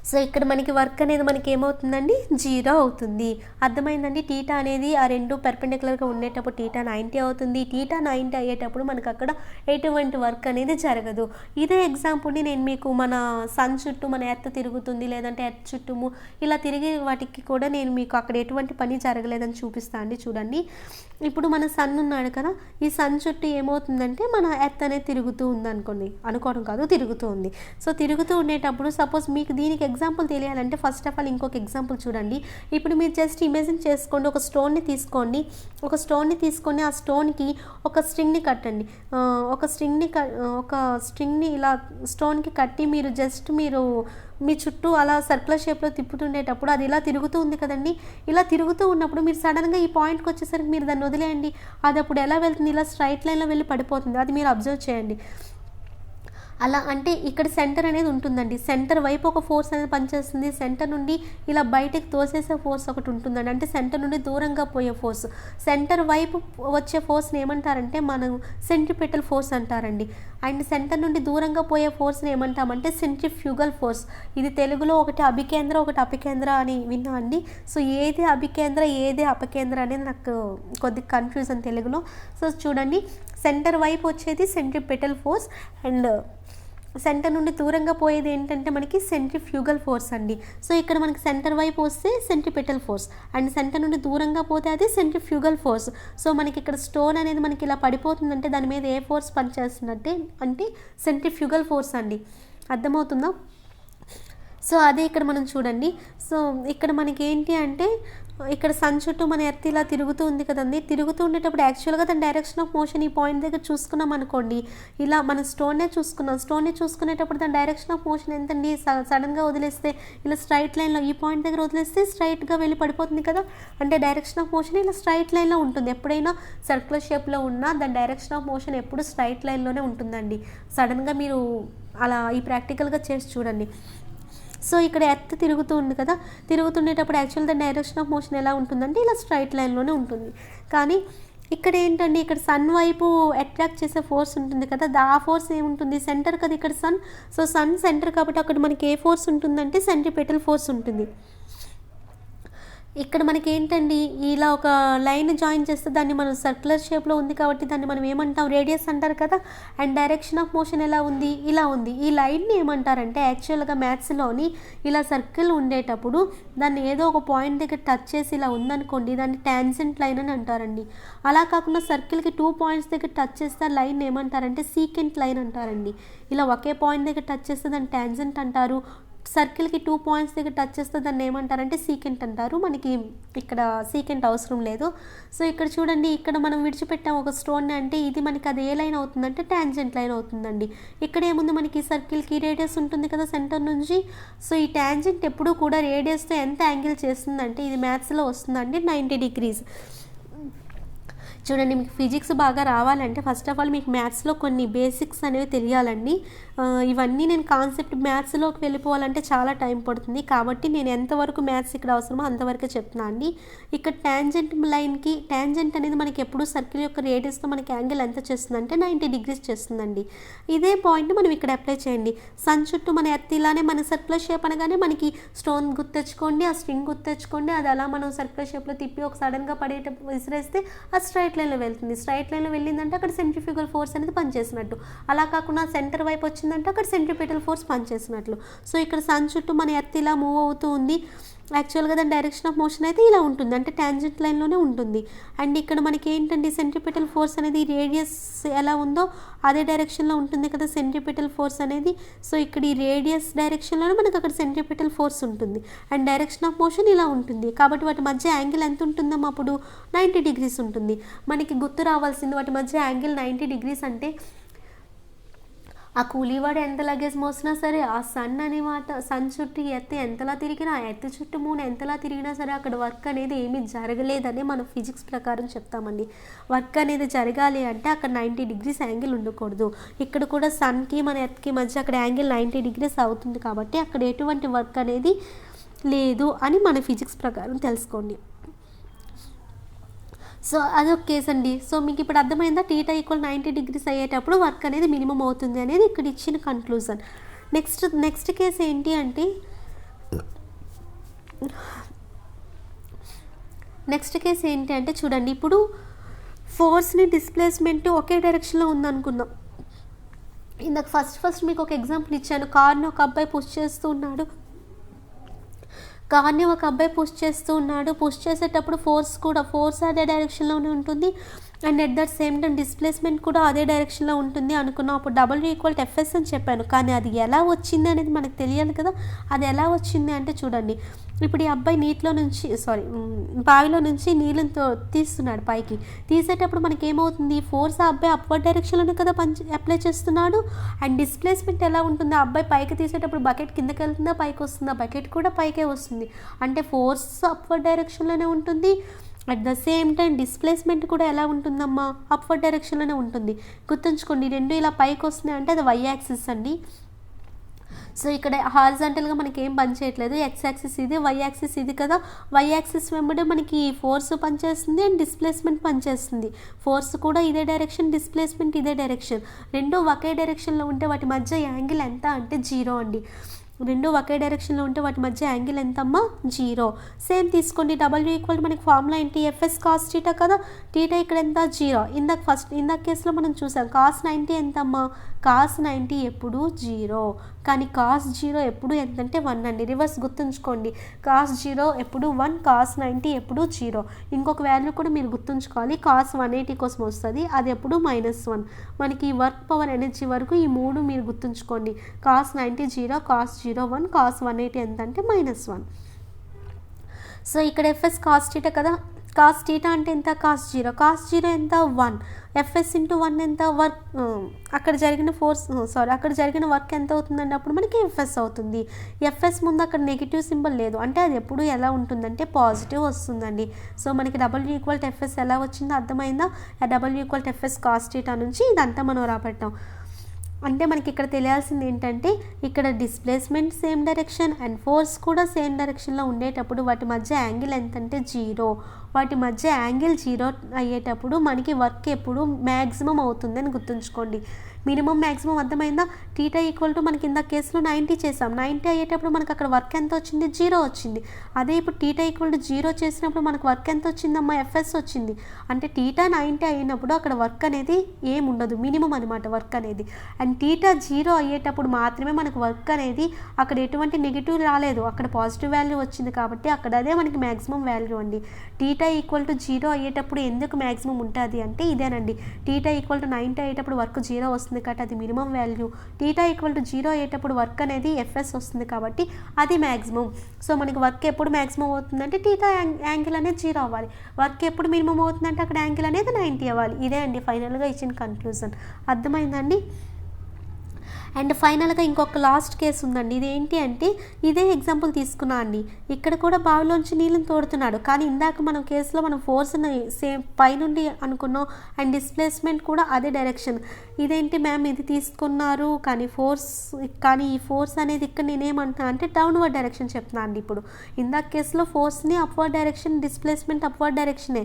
సో ఇక్కడ మనకి వర్క్ అనేది మనకి ఏమవుతుందండి, 0 అవుతుంది. అర్థమైందండి. టీటా అనేది ఆ రెండు పర్పెండిక్యులర్గా ఉండేటప్పుడు టీటా 90 అవుతుంది. టీటా 90 అయ్యేటప్పుడు మనకు అక్కడ ఎటువంటి వర్క్ అనేది జరగదు. ఇదే ఎగ్జాంపుల్ని నేను మీకు మన సన్ చుట్టూ మన ఎర్త్ తిరుగుతుంది, లేదంటే ఎర్త్ చుట్టూ ఇలా తిరిగి వాటికి కూడా నేను మీకు అక్కడ ఎటువంటి పని జరగలేదని చూపిస్తాను అండి. చూడండి, ఇప్పుడు మన సన్ ఉన్నాడు కదా, ఈ సన్ చుట్టూ ఏమవుతుందంటే మన ఎర్త్ అనేది తిరుగుతూ ఉంది అనుకోవడం కాదు, తిరుగుతూ ఉంది. సో తిరుగుతూ ఉండేటప్పుడు సపోజ్ మీకు దీనికి ఎగ్జాంపుల్ తెలియాలంటే ఫస్ట్ ఆఫ్ ఆల్ ఇంకొక ఎగ్జాంపుల్ చూడండి. ఇప్పుడు మీరు జస్ట్ ఇమేజిన్ చేసుకోండి, ఒక స్టోన్ని తీసుకొని ఆ స్టోన్కి ఒక స్ట్రింగ్ని కట్టండి. ఒక స్ట్రింగ్ని ఇలా స్టోన్కి కట్టి మీరు మీ చుట్టూ అలా సర్కులర్ షేప్లో తిప్పుతుండేటప్పుడు అది ఇలా తిరుగుతూ ఉంది కదండి. ఇలా తిరుగుతూ ఉన్నప్పుడు మీరు సడన్గా ఈ పాయింట్కి వచ్చేసరికి మీరు దాన్ని వదిలేయండి. అది అప్పుడు ఎలా వెళ్తుంది, ఇలా స్ట్రైట్ లైన్లో వెళ్ళి పడిపోతుంది. అది మీరు అబ్జర్వ్ చేయండి. అలా అంటే ఇక్కడ సెంటర్ అనేది ఉంటుందండి. సెంటర్ వైపు ఒక ఫోర్స్ అనేది పనిచేస్తుంది. సెంటర్ నుండి ఇలా బయటకు తోసేసే ఫోర్స్ ఒకటి ఉంటుందండి, అంటే సెంటర్ నుండి దూరంగా పోయే ఫోర్స్. సెంటర్ వైపు వచ్చే ఫోర్స్ని ఏమంటారంటే మనం సెంట్రిపెటల్ ఫోర్స్ అంటారండి. అండ్ సెంటర్ నుండి దూరంగా పోయే ఫోర్స్ని ఏమంటామంటే సెంట్రిఫ్యూగల్ ఫోర్స్. ఇది తెలుగులో ఒకటి అభికేంద్ర ఒకటి అపకేంద్ర అని విన్నా అండి. సో ఏది అభికేంద్ర ఏది అపకేంద్ర అనేది నాకు కొద్దిగా కన్ఫ్యూజన్ తెలుగులో. సో చూడండి, సెంటర్ వైపు వచ్చేది సెంట్రిపెటల్ ఫోర్స్ అండ్ సెంటర్ నుండి దూరంగా పోయేది ఏంటంటే మనకి సెంట్రిఫ్యూగల్ ఫోర్స్ అండి. సో ఇక్కడ మనకి సెంటర్ వైపు వస్తే సెంట్రిపెటల్ ఫోర్స్ అండ్ సెంటర్ నుండి దూరంగా పోతే అది సెంట్రిఫ్యూగల్ ఫోర్స్. సో మనకి ఇక్కడ స్టోన్ అనేది మనకి ఇలా పడిపోతుందంటే దాని మీద ఏ ఫోర్స్ పనిచేస్తుందంటే అంటే సెంట్రిఫ్యూగల్ ఫోర్స్ అండి. అర్థమవుతుందా? సో అదే ఇక్కడ మనం చూడండి. సో ఇక్కడ మనకి ఏంటి అంటే ఇక్కడ సన్ చుట్టూ మన ఎర్త్ ఇలా తిరుగుతూ ఉంది కదండి. తిరుగుతూ ఉండేటప్పుడు యాక్చువల్గా దాని డైరెక్షన్ ఆఫ్ మోషన్ ఈ పాయింట్ దగ్గర చూసుకున్నాం అనుకోండి, ఇలా మనం స్టోన్నే చూసుకునేటప్పుడు దాని డైరెక్షన్ ఆఫ్ మోషన్ ఎంతండి, సడన్గా వదిలేస్తే ఇలా స్ట్రైట్ లైన్లో ఈ పాయింట్ దగ్గర వదిలేస్తే స్ట్రైట్గా వెళ్ళి పడిపోతుంది కదా. అంటే డైరెక్షన్ ఆఫ్ మోషన్ ఇలా స్ట్రైట్ లైన్లో ఉంటుంది. ఎప్పుడైనా సర్కులర్ షేప్లో ఉన్నా దాని డైరెక్షన్ ఆఫ్ మోషన్ ఎప్పుడు స్ట్రైట్ లైన్లోనే ఉంటుందండి. సడన్గా మీరు అలా ఈ ప్రాక్టికల్గా చేసి చూడండి. సో ఇక్కడ ఎర్త్ తిరుగుతూ ఉంది కదా, తిరుగుతుండేటప్పుడు యాక్చువల్ దాని డైరెక్షన్ ఆఫ్ మోషన్ ఎలా ఉంటుందంటే ఇలా స్ట్రైట్ లైన్లోనే ఉంటుంది. కానీ ఇక్కడ ఏంటండి, ఇక్కడ సన్ వైపు అట్రాక్ట్ చేసే ఫోర్స్ ఉంటుంది కదా, ఆ ఫోర్స్ ఏముంటుంది, సెంటర్ కదా ఇక్కడ సన్. సో సన్ సెంటర్ కాబట్టి అక్కడ మనకి ఏ ఫోర్స్ ఉంటుందంటే సెంట్రిపెటల్ ఫోర్స్ ఉంటుంది. ఇక్కడ మనకి ఏంటండి, ఇలా ఒక లైన్ జాయిన్ చేస్తే దాన్ని మనం సర్కులర్ షేప్లో ఉంది కాబట్టి దాన్ని మనం ఏమంటాం, రేడియస్ అంటారు కదా. అండ్ డైరెక్షన్ ఆఫ్ మోషన్ ఎలా ఉంది, ఇలా ఉంది. ఈ లైన్ని ఏమంటారంటే యాక్చువల్గా మ్యాథ్స్లోని ఇలా సర్కిల్ ఉండేటప్పుడు దాన్ని ఏదో ఒక పాయింట్ దగ్గర టచ్ చేసి ఇలా ఉందనుకోండి, దాన్ని టాంజెంట్ లైన్ అని అంటారండి. అలా కాకుండా సర్కిల్కి 2 పాయింట్స్ దగ్గర టచ్ చేస్తే లైన్ ఏమంటారంటే సీకెంట్ లైన్ అంటారండి. ఇలా ఒకే పాయింట్ దగ్గర టచ్ చేస్తే దాన్ని టాంజెంట్ అంటారు. సర్కిల్కి 2 పాయింట్స్ దగ్గర టచ్ చేస్తే దాన్ని ఏమంటారంటే సీకెంట్ అంటారు. మనకి ఇక్కడ సీకెంట్ అవసరం లేదు. సో ఇక్కడ చూడండి, ఇక్కడ మనం విడిచిపెట్టాం ఒక స్టోన్ని, అంటే ఇది మనకి అది ఏ లైన్ అవుతుందంటే ట్యాంజెంట్ లైన్ అవుతుందండి. ఇక్కడ ఏముంది, మనకి సర్కిల్కి రేడియస్ ఉంటుంది కదా సెంటర్ నుంచి. సో ఈ ట్యాంజెంట్ ఎప్పుడూ కూడా రేడియస్తో ఎంత యాంగిల్ చేస్తుందంటే ఇది మ్యాథ్స్లో వస్తుందండి 90 degrees. చూడండి, మీకు ఫిజిక్స్ బాగా రావాలంటే ఫస్ట్ ఆఫ్ ఆల్ మీకు మ్యాథ్స్లో కొన్ని బేసిక్స్ అనేవి తెలియాలండి. ఇవన్నీ నేను కాన్సెప్ట్ మ్యాథ్స్లోకి వెళ్ళిపోవాలంటే చాలా టైం పడుతుంది. కాబట్టి నేను ఎంతవరకు మ్యాథ్స్ ఇక్కడ అవసరమో అంతవరకే చెప్తున్నాను అండి. ఇక్కడ ట్యాంజెంట్ లైన్కి, ట్యాంజెంట్ అనేది మనకి ఎప్పుడు సర్కిల్ యొక్క రేడియస్తో మనకి యాంగిల్ ఎంత చేస్తుందంటే 90 degrees చేస్తుందండి. ఇదే పాయింట్ మనం ఇక్కడ అప్లై చేయండి. సన్ చుట్టూ మన ఎర్త్ ఇలానే మన సర్క్యులర్ షేప్ అనగానే మనకి స్టోన్ గుర్తెచ్చుకోండి, ఆ స్ట్రింగ్ గుర్తెచ్చుకోండి. అది అలా మనం సర్క్యులర్ షేప్లో తిప్పి ఒక సడన్గా పడేటప్పుడు విసిరేస్తే ఆ స్ట్రైట్ లైన్లో వెళ్తుంది. స్ట్రైట్ లైన్లో వెళ్ళిందంటే అక్కడ సెంట్రిఫ్యూగల్ ఫోర్స్ అనేది పనిచేసినట్టు. అలా కాకుండా సెంటర్ వైపు వచ్చిందంటే అక్కడ సెంట్రిపిటల్ ఫోర్స్ పనిచేసినట్లు. సో ఇక్కడ సన్ చుట్టూ మన ఎర్త్ ఇలా మూవ్ అవుతూ ఉంది. యాక్చువల్గా దాని డైరెక్షన్ ఆఫ్ మోషన్ అయితే ఇలా ఉంటుంది, అంటే ట్యాంజెంట్ లైన్లోనే ఉంటుంది. అండ్ ఇక్కడ మనకి ఏంటంటే సెంట్రిపిటల్ ఫోర్స్ అనేది రేడియస్ ఎలా ఉందో అదే డైరెక్షన్లో ఉంటుంది కదా సెంట్రిపిటల్ ఫోర్స్ అనేది. సో ఇక్కడ ఈ రేడియస్ డైరెక్షన్లోనే మనకు అక్కడ సెంట్రిపిటల్ ఫోర్స్ ఉంటుంది. అండ్ డైరెక్షన్ ఆఫ్ మోషన్ ఇలా ఉంటుంది. కాబట్టి వాటి మధ్య యాంగిల్ ఎంత ఉంటుందమ్మా అప్పుడు 90 degrees ఉంటుంది. మనకి గుర్తు రావాల్సింది వాటి మధ్య యాంగిల్ 90 degrees అంటే ఆ కూలీవాడు ఎంత లగేజ్ మోసినా సరే, ఆ సన్ అనేమాట సన్ చుట్టూ ఎర్త్ ఎంతలా తిరిగినా, ఎర్త్ చుట్టూ మూన్ ఎంతలా తిరిగినా సరే అక్కడ వర్క్ అనేది ఏమీ జరగలేదని మనం ఫిజిక్స్ ప్రకారం చెప్తామండి. వర్క్ అనేది జరగాలి అంటే అక్కడ 90 degrees యాంగిల్ ఉండకూడదు. ఇక్కడ కూడా సన్కి మన ఎర్త్కి మధ్య అక్కడ యాంగిల్ 90 degrees అవుతుంది. కాబట్టి అక్కడ ఎటువంటి వర్క్ అనేది లేదు అని మన ఫిజిక్స్ ప్రకారం తెలుసుకోండి. సో అదొక కేసు అండి. సో మీకు ఇప్పుడు అర్థమైందా, θ = 90 degrees అయ్యేటప్పుడు వర్క్ అనేది మినిమం అవుతుంది అనేది ఇక్కడ ఇచ్చిన కన్క్లూజన్. నెక్స్ట్ కేసు ఏంటి అంటే, చూడండి, ఇప్పుడు ఫోర్స్ని డిస్ప్లేస్మెంట్ ఒకే డైరెక్షన్లో ఉందనుకుందాం. ఇందాక ఫస్ట్ మీకు ఒక ఎగ్జాంపుల్ ఇచ్చాను. కార్ని ఒక అబ్బాయి పుష్ చేస్తూ ఉన్నాడు. పుష్ చేసేటప్పుడు ఫోర్స్ అదే డైరెక్షన్లోనే ఉంటుంది. And at that same time displacement కూడా అదే డైరెక్షన్లో ఉంటుంది అనుకున్నాం. అప్పుడు W=Fs అని చెప్పాను. కానీ అది ఎలా వచ్చింది అనేది మనకు తెలియాలి కదా. అది ఎలా వచ్చింది అంటే చూడండి, ఇప్పుడు ఈ అబ్బాయి బావిలో నుంచి నీళ్ళతో తీస్తున్నాడు పైకి. తీసేటప్పుడు మనకి ఏమవుతుంది, ఫోర్స్ ఆ అబ్బాయి అప్వర్డ్ డైరెక్షన్లోనే కదా అప్లై చేస్తున్నాడు. అండ్ డిస్ప్లేస్మెంట్ ఎలా ఉంటుంది, ఆ అబ్బాయి పైకి తీసేటప్పుడు బకెట్ కిందకి వెళ్తుందా పైకి వస్తుందా, బకెట్ కూడా పైకే వస్తుంది. అంటే ఫోర్స్ అప్వర్డ్ డైరెక్షన్లోనే ఉంటుంది. At the same time displacement కూడా ఎలా ఉంటుందమ్మా, అప్వర్డ్ డైరెక్షన్లోనే ఉంటుంది. గుర్తుంచుకోండి, రెండు ఇలా పైకి వస్తున్నాయి అంటే అది y యాక్సిస్ అండి. సో ఇక్కడ హారిజాంటల్గా మనకి ఏం పని చేయట్లేదు. x యాక్సిస్ ఇది, y యాక్సిస్ ఇది కదా. y యాక్సిస్ వెంబడే మనకి ఫోర్స్ పనిచేస్తుంది అండ్ డిస్ప్లేస్మెంట్ పనిచేస్తుంది. ఫోర్స్ కూడా ఇదే డైరెక్షన్, డిస్ప్లేస్మెంట్ ఇదే డైరెక్షన్. రెండు ఒకే డైరెక్షన్లో ఉంటే వాటి మధ్య యాంగిల్ ఎంత అంటే 0 అండి. రెండు ఒకే డైరెక్షన్లో ఉంటే వాటి మధ్య యాంగిల్ ఎంతమ్మా, 0. సేమ్ తీసుకోండి, W మనకి ఫార్ములా ఏంటి, Fs cos θ కదా. θ ఇక్కడ ఎంత, 0. ఇందాక కేసులో మనం చూసాం cos 90 ఎంతమ్మా, cos 90 ఎప్పుడు 0. కానీ cos 0 ఎప్పుడు ఎంతంటే 1 అండి. రివర్స్ గుర్తుంచుకోండి, cos 0 ఎప్పుడు 1, cos 90 ఎప్పుడు 0. ఇంకొక వాల్యూ కూడా మీరు గుర్తుంచుకోవాలి, cos 180 కోసం వస్తుంది, అది ఎప్పుడు -1. మనకి వర్క్ పవర్ ఎనర్జీ వరకు ఈ మూడు మీరు గుర్తుంచుకోండి. cos 90 0, cos 0 1, cos 180 ఎంత అంటే -1. సో ఇక్కడ Fs cos θ కదా. cos θ అంటే ఎంత, cos 0 ఎంత 1. Fs × 1 ఎంత, వర్క్ అక్కడ జరిగిన వర్క్ ఎంత అవుతుందండి, అప్పుడు మనకి Fs అవుతుంది. Fs ముందు అక్కడ నెగిటివ్ సింబల్ లేదు, అంటే అది ఎప్పుడు ఎలా ఉంటుందంటే పాజిటివ్ వస్తుందండి. సో మనకి W=Fs ఎలా వచ్చిందో అర్థమైందా. W=Fs cos θ నుంచి ఇదంతా మనం రాబట్టాం. అంటే మనకి ఇక్కడ తెలియాల్సింది ఏంటంటే, ఇక్కడ displacement same direction and force కూడా సేమ్ డైరెక్షన్లో ఉండేటప్పుడు వాటి మధ్య యాంగిల్ ఎంతంటే 0. వాటి మధ్య యాంగిల్ 0 అయ్యేటప్పుడు మనకి వర్క్ ఎప్పుడు మ్యాక్సిమం అవుతుందని గుర్తుంచుకోండి. మినిమం మ్యాక్సిమం అర్థమైందా. θ మనకి ఇంత కేసులో 90 చేసాం. 90 అయ్యేటప్పుడు మనకు అక్కడ వర్క్ ఎంత వచ్చింది, 0 వచ్చింది. అదే ఇప్పుడు θ 0 చేసినప్పుడు మనకు వర్క్ ఎంత వచ్చిందమ్మా, Fs వచ్చింది. అంటే θ 90 అయినప్పుడు అక్కడ వర్క్ అనేది ఏమి ఉండదు, మినిమం అనమాట వర్క్ అనేది. అండ్ θ 0 అయ్యేటప్పుడు మాత్రమే మనకు వర్క్ అనేది అక్కడ ఎటువంటి నెగిటివ్ రాలేదు, అక్కడ పాజిటివ్ వాల్యూ వచ్చింది. కాబట్టి అక్కడ అదే మనకి మ్యాక్సిమం వాల్యూ అండి. θ టీటా ఈక్వల్ టు 0 అయ్యేటప్పుడు ఎందుకు మ్యాక్సిమం ఉంటుంది అంటే ఇదేనండి. టీటా ఈక్వల్ టు 90 అయ్యేటప్పుడు వర్క్ 0 వస్తుంది కాబట్టి అది minimum value. Theta equal to 0 అయ్యేటప్పుడు వర్క్ అనేది ఎఫ్ఎస్ వస్తుంది కాబట్టి అది మ్యాక్సిమం. సో మనకి వర్క్ ఎప్పుడు మ్యాక్సిమం అవుతుందంటే టీటా యాంగిల్ అనేది 0 అవ్వాలి. వర్క్ ఎప్పుడు మినిమం అవుతుందంటే అక్కడ యాంగిల్ అనేది 90 అవ్వాలి. ఇదే అండి ఫైనల్గా ఇచ్చిన కన్క్లూజన్. అర్థమైందండి. అండ్ ఫైనల్గా ఇంకొక లాస్ట్ కేసు ఉందండి. ఇదేంటి అంటే ఇదే ఎగ్జాంపుల్ తీసుకున్నా అండి. ఇక్కడ కూడా బావిలోంచి నీళ్ళని తోడుతున్నాడు, కానీ ఇందాక మనం కేసులో మనం ఫోర్స్ని సేమ్ పైనుండి అనుకున్నాం అండ్ డిస్ప్లేస్మెంట్ కూడా అదే డైరెక్షన్. ఇదేంటి మ్యామ్ ఇది తీసుకున్నారు కానీ ఈ ఫోర్స్ అనేది ఇక్కడ నేనేమంటున్నా అంటే డౌన్వర్డ్ డైరెక్షన్ చెప్తున్నా అండి. ఇప్పుడు ఇందాక కేసులో ఫోర్స్ని అప్వర్డ్ డైరెక్షన్, డిస్ప్లేస్మెంట్ అప్వర్డ్ డైరెక్షనే,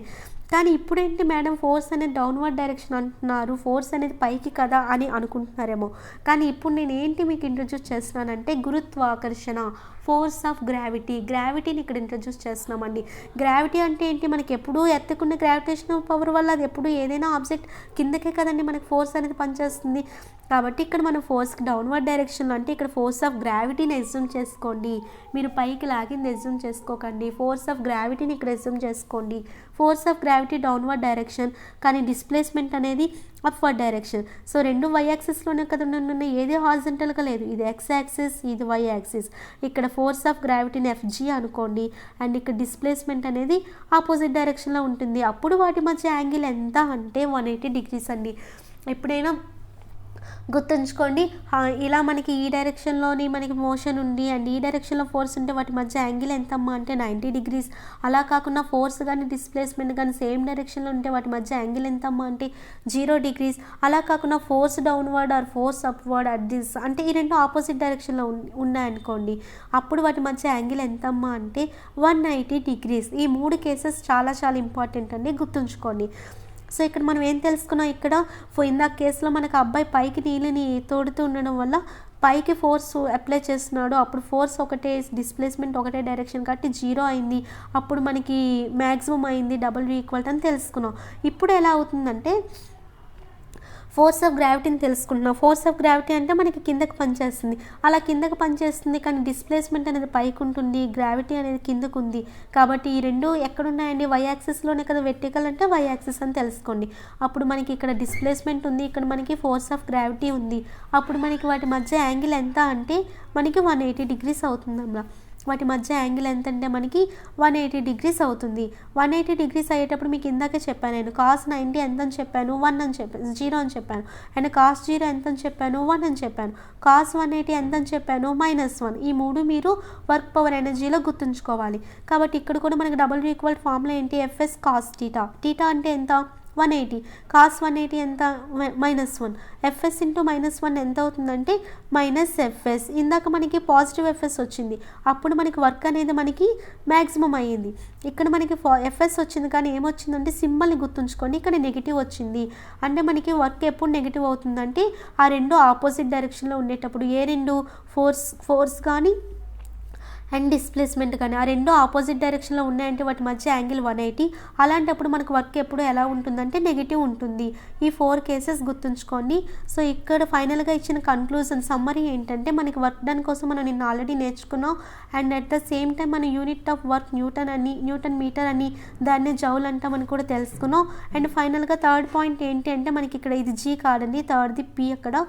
కానీ ఇప్పుడేంటి మేడం ఫోర్స్ అనేది డౌన్వర్డ్ డైరెక్షన్ అంటున్నారు, ఫోర్స్ అనేది పైకి కదా అని అనుకుంటున్నారేమో. కానీ ఇప్పుడు నేను ఏంటి మీకు ఇంట్రడ్యూస్ చేస్తున్నానంటే గురుత్వాకర్షణ, ఫోర్స్ ఆఫ్ గ్రావిటీని ఇక్కడ ఇంట్రడ్యూస్ చేస్తున్నామండి. గ్రావిటీ అంటే ఏంటి, మనకి ఎప్పుడూ ఎత్తుకున్న గ్రావిటేషనల్ పవర్ వల్ల అది ఎప్పుడు ఏదైనా ఆబ్జెక్ట్ కిందకే కదండి మనకి ఫోర్స్ అనేది పనిచేస్తుంది. కాబట్టి ఇక్కడ మనం ఫోర్స్కి డౌన్వర్డ్ డైరెక్షన్లో అంటే ఇక్కడ ఫోర్స్ ఆఫ్ గ్రావిటీని ఎస్యూమ్ చేసుకోండి. మీరు పైకి లాగింది ఎస్యూమ్ చేసుకోకండి. ఫోర్స్ ఆఫ్ గ్రావిటీని ఇక్కడ ఎస్యూమ్ చేసుకోండి. Force of gravity downward direction, కానీ డిస్ప్లేస్మెంట్ అనేది అప్వర్డ్ డైరెక్షన్. సో రెండు వై యాక్సిస్లోనే కదా ఉన్నాయి, ఏది హారిజంటల్గా లేదు. ఇది ఎక్స్ యాక్సిస్, ఇది వై యాక్సిస్. ఇక్కడ ఫోర్స్ ఆఫ్ గ్రావిటీని ఎఫ్జీ అనుకోండి అండ్ ఇక్కడ డిస్ప్లేస్మెంట్ అనేది ఆపోజిట్ డైరెక్షన్లో ఉంటుంది. అప్పుడు వాటి మధ్య యాంగిల్ ఎంత అంటే 180 డిగ్రీస్ అండి. ఎప్పుడైనా గుర్తుంచుకోండి, ఇలా మనకి ఈ డైరెక్షన్లోని మనకి మోషన్ ఉంది అండ్ ఈ డైరెక్షన్లో ఫోర్స్ ఉంటే వాటి మధ్య యాంగిల్ ఎంతమ్మా అంటే 90 డిగ్రీస్. అలా కాకుండా ఫోర్స్ కానీ డిస్ప్లేస్మెంట్ కానీ సేమ్ డైరెక్షన్లో ఉంటే వాటి మధ్య యాంగిల్ ఎంతమ్మా అంటే 0 డిగ్రీస్. అలా కాకుండా force downward or force upward at this అంటే ఈ రెండు ఆపోజిట్ డైరెక్షన్లో ఉన్నాయనుకోండి, అప్పుడు వాటి మధ్య యాంగిల్ ఎంతమ్మా అంటే 180 డిగ్రీస్. ఈ 3 కేసెస్ చాలా చాలా ఇంపార్టెంట్ అండి, గుర్తుంచుకోండి. సో ఇక్కడ మనం ఏం తెలుసుకున్నాం, ఇక్కడ ఇందాక కేసులో మనకు అబ్బాయి పైకి నీళ్ళని తోడుతూ ఉండడం వల్ల పైకి ఫోర్స్ అప్లై చేస్తున్నాడు, అప్పుడు ఫోర్స్ ఒకటే, డిస్ప్లేస్మెంట్ ఒకటే డైరెక్షన్ కాబట్టి 0 అయింది. అప్పుడు మనకి మ్యాక్సిమం అయింది, W = అని తెలుసుకున్నాం. ఇప్పుడు ఎలా అవుతుందంటే ఫోర్స్ ఆఫ్ గ్రావిటీని తెలుసుకుంటున్నాం. ఫోర్స్ ఆఫ్ గ్రావిటీ అంటే మనకి కిందకి పనిచేస్తుంది, అలా కిందకి పనిచేస్తుంది కానీ డిస్ప్లేస్మెంట్ అనేది పైకి ఉంటుంది, గ్రావిటీ అనేది కిందకు ఉంది. కాబట్టి ఈ రెండు ఎక్కడున్నాయండి, వై యాక్సిస్లోనే కదా. వెర్టికల్ అంటే వై యాక్సిస్ అని తెలుసుకోండి. అప్పుడు మనకి ఇక్కడ డిస్ప్లేస్మెంట్ ఉంది, ఇక్కడ మనకి ఫోర్స్ ఆఫ్ గ్రావిటీ ఉంది. అప్పుడు మనకి వాటి మధ్య యాంగిల్ ఎంత అంటే మనకి 180 డిగ్రీస్ అవుతుందమ్మా. వాటి మధ్య యాంగిల్ ఎంత అంటే మనకి 180 డిగ్రీస్ అవుతుంది. 180 డిగ్రీస్ అయ్యేటప్పుడు మీకు ఇందాకే చెప్పాను, నేను cos 90 ఎంత అని చెప్పాను, 1 అని చెప్పాను, 0 అని చెప్పాను. అండ్ cos 0 ఎంత అని చెప్పాను, 1 అని చెప్పాను. cos 180 ఎంత అని చెప్పాను, -1. ఈ 3 మీరు వర్క్ పవర్ ఎనర్జీలో గుర్తుంచుకోవాలి. కాబట్టి ఇక్కడ కూడా మనకి W = ఫార్ములా ఏంటి, FS cos θ. θ అంటే ఎంత, 180. cos 180 ఎంత, -1. FS × -1 ఎంత అవుతుందంటే -FS. ఇందాక మనకి పాజిటివ్ FS వచ్చింది, అప్పుడు మనకి వర్క్ అనేది మనకి మ్యాక్సిమం అయ్యింది. ఇక్కడ మనకి FS వచ్చింది కానీ ఏమొచ్చిందంటే సింబల్ని గుర్తుంచుకోండి, ఇక్కడ నెగిటివ్ వచ్చింది. అంటే మనకి వర్క్ ఎప్పుడు నెగిటివ్ అవుతుందంటే ఆ రెండు ఆపోజిట్ డైరెక్షన్లో ఉండేటప్పుడు. ఏ రెండు, ఫోర్స్ కానీ అండ్ డిస్ప్లేస్మెంట్ కానీ ఆ రెండు ఆపోజిట్ డైరెక్షన్లో ఉన్నాయంటే వాటి మధ్య యాంగిల్ 180. అలాంటప్పుడు మనకు వర్క్ ఎప్పుడు ఎలా ఉంటుందంటే నెగిటివ్ ఉంటుంది. ఈ 4 కేసెస్ గుర్తుంచుకోండి. సో ఇక్కడ ఫైనల్గా ఇచ్చిన కన్క్లూజన్ సమ్మరీ ఏంటంటే మనకి వర్క్ డన్ కోసం మనం నిన్న ఆల్రెడీ నేర్చుకున్నాం. And at the same time మన unit of work newton meter అని, దాన్ని జౌల్ అంటామని కూడా తెలుసుకున్నాం. అండ్ ఫైనల్గా థర్డ్ పాయింట్ ఏంటి అంటే మనకి ఇక్కడ ఇది G కాదండి, థర్డ్ది P అక్కడ.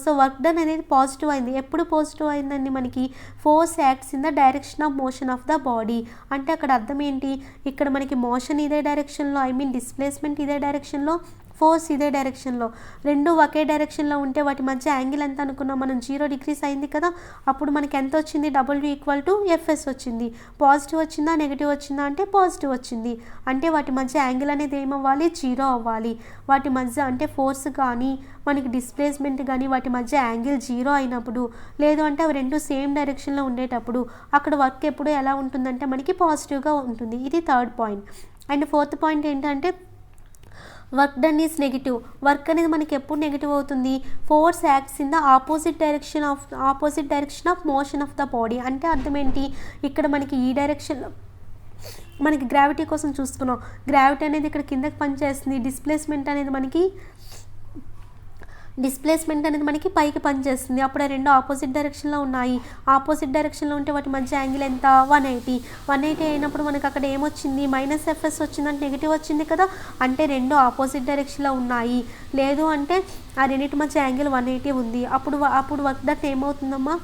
సో వర్క్ డన్ అనేది పాజిటివ్ అయింది. ఎప్పుడు పాజిటివ్ అయిందండి, మనకి force acts in the direction of motion of the body. అంటే అక్కడ అర్థం ఏంటి, ఇక్కడ మనకి మోషన్ ఇదే డైరెక్షన్లో, డిస్ప్లేస్మెంట్ ఇదే డైరెక్షన్లో, ఫోర్స్ ఇదే డైరెక్షన్లో, రెండు ఒకే డైరెక్షన్లో ఉంటే వాటి మధ్య యాంగిల్ ఎంత అనుకున్నాం మనం, 0 డిగ్రీస్ అయింది కదా. అప్పుడు మనకి ఎంత వచ్చింది, W = FS వచ్చింది. పాజిటివ్ వచ్చిందా నెగిటివ్ వచ్చిందా అంటే పాజిటివ్ వచ్చింది. అంటే వాటి మధ్య యాంగిల్ అనేది ఏమవ్వాలి, 0 అవ్వాలి. వాటి మధ్య అంటే ఫోర్స్ కానీ మనకి డిస్ప్లేస్మెంట్ కానీ వాటి మధ్య యాంగిల్ 0 అయినప్పుడు, లేదు అంటే అవి రెండు సేమ్ డైరెక్షన్లో ఉండేటప్పుడు అక్కడ వర్క్ ఎప్పుడు ఎలా ఉంటుందంటే మనకి పాజిటివ్గా ఉంటుంది. ఇది third point. And fourth point ఏంటంటే work done is negative. Work అనేది మనకి ఎప్పుడు నెగిటివ్ అవుతుంది, force acts in the opposite direction of motion of the body. అంటే అర్థం ఏంటి, ఇక్కడ మనకి ఈ డైరెక్షన్లో మనకి గ్రావిటీ కోసం చూసుకున్నాం, గ్రావిటీ అనేది ఇక్కడ కిందకి పనిచేస్తుంది, డిస్ప్లేస్మెంట్ అనేది మనకి డిస్ప్లేస్మెంట్ అనేది మనకి పైకి పనిచేస్తుంది. అప్పుడు ఆ రెండు ఆపోజిట్ డైరెక్షన్లో ఉన్నాయి. ఆపోజిట్ డైరెక్షన్లో ఉంటే వాటి మధ్య యాంగిల్ ఎంత 180 అయినప్పుడు మనకు అక్కడ ఏమొచ్చింది -Fs వచ్చిందంటే నెగిటివ్ వచ్చింది కదా, అంటే రెండు ఆపోజిట్ డైరెక్షన్లో ఉన్నాయి. లేదు అంటే ఆ రెండింటి మధ్య యాంగిల్ 180 ఉంది. అప్పుడు వర్క్ డన్ ఏమవుతుందమ్మా,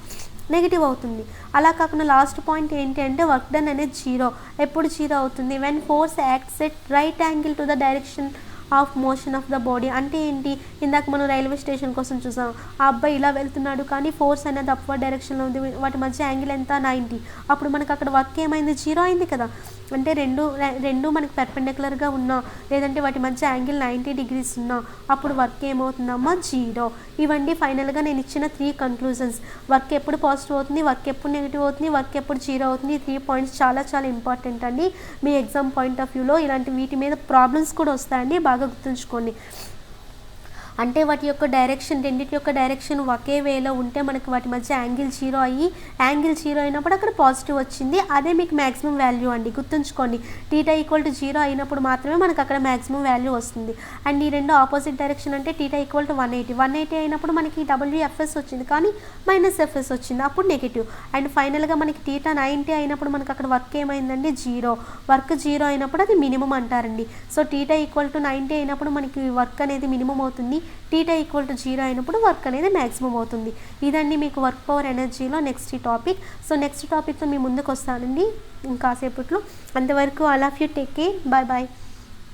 నెగిటివ్ అవుతుంది. అలా కాకుండా లాస్ట్ పాయింట్ ఏంటి అంటే వర్క్ డన్ అనేది 0. ఎప్పుడు 0 అవుతుంది, when force acts at right angle to the direction of motion of the body. అంటే ఏంటి, ఇందాక మనం రైల్వే స్టేషన్ కోసం చూసాం, ఆ అబ్బాయి ఇలా వెళ్తున్నాడు కానీ ఫోర్స్ అనేది అప్వర్డ్ డైరెక్షన్లో ఉంది, వాటి మధ్య యాంగిల్ ఎంత 90. అప్పుడు మనకు అక్కడ వర్క్ ఏమైంది, 0 అయింది కదా. అంటే రెండు మనకు పెర్పెండిక్యులర్గా ఉన్నా లేదంటే వాటి మధ్య యాంగిల్ 90 degrees ఉన్నా అప్పుడు వర్క్ ఏమవుతుందమ్మా, 0. ఇవండి ఫైనల్గా నేను ఇచ్చిన 3 కన్క్లూజన్స్. వర్క్ ఎప్పుడు పాజిటివ్ అవుతుంది, వర్క్ ఎప్పుడు నెగిటివ్ అవుతుంది, వర్క్ ఎప్పుడు 0 అవుతుంది. 3 పాయింట్స్ చాలా చాలా ఇంపార్టెంట్ అండి మీ ఎగ్జామ్ పాయింట్ ఆఫ్ వ్యూలో. ఇలాంటి వీటి మీద ప్రాబ్లమ్స్ కూడా వస్తాయండి, బాగా గుర్తుంచుకోండి. అంటే వాటి యొక్క డైరెక్షన్, రెండింటి యొక్క డైరెక్షన్ ఒకే వేలో ఉంటే మనకి వాటి మధ్య యాంగిల్ 0 అయ్యి, యాంగిల్ 0 అయినప్పుడు అక్కడ పాజిటివ్ వచ్చింది. అదే మీకు మ్యాక్సిమం వాల్యూ అండి, గుర్తుంచుకోండి. θ = 0 అయినప్పుడు మాత్రమే మనకు అక్కడ మ్యాక్సిమం వాల్యూ వస్తుంది. అండ్ ఈ రెండు ఆపోజిట్ డైరెక్షన్ అంటే θ = 180 అయినప్పుడు మనకి WFS వచ్చింది కానీ -Fs వచ్చింది, అప్పుడు నెగిటివ్. అండ్ ఫైనల్గా మనకి θ 90 అయినప్పుడు మనకు అక్కడ వర్క్ ఏమైందండి, 0. వర్క్ 0 అయినప్పుడు అది మినిమం అంటారండి. సో θ = 90 అయినప్పుడు మనకి వర్క్ అనేది మినిమం అవుతుంది. θ = 0 అయినప్పుడు వర్క్ అనేది మ్యాక్సిమం అవుతుంది. ఇదండి మీకు వర్క్ పవర్ ఎనర్జీలో నెక్స్ట్ టాపిక్. సో నెక్స్ట్ టాపిక్తో మీ ముందుకు వస్తానండి ఇంకాసేపట్లో. అంతవరకు all of you take care, bye bye.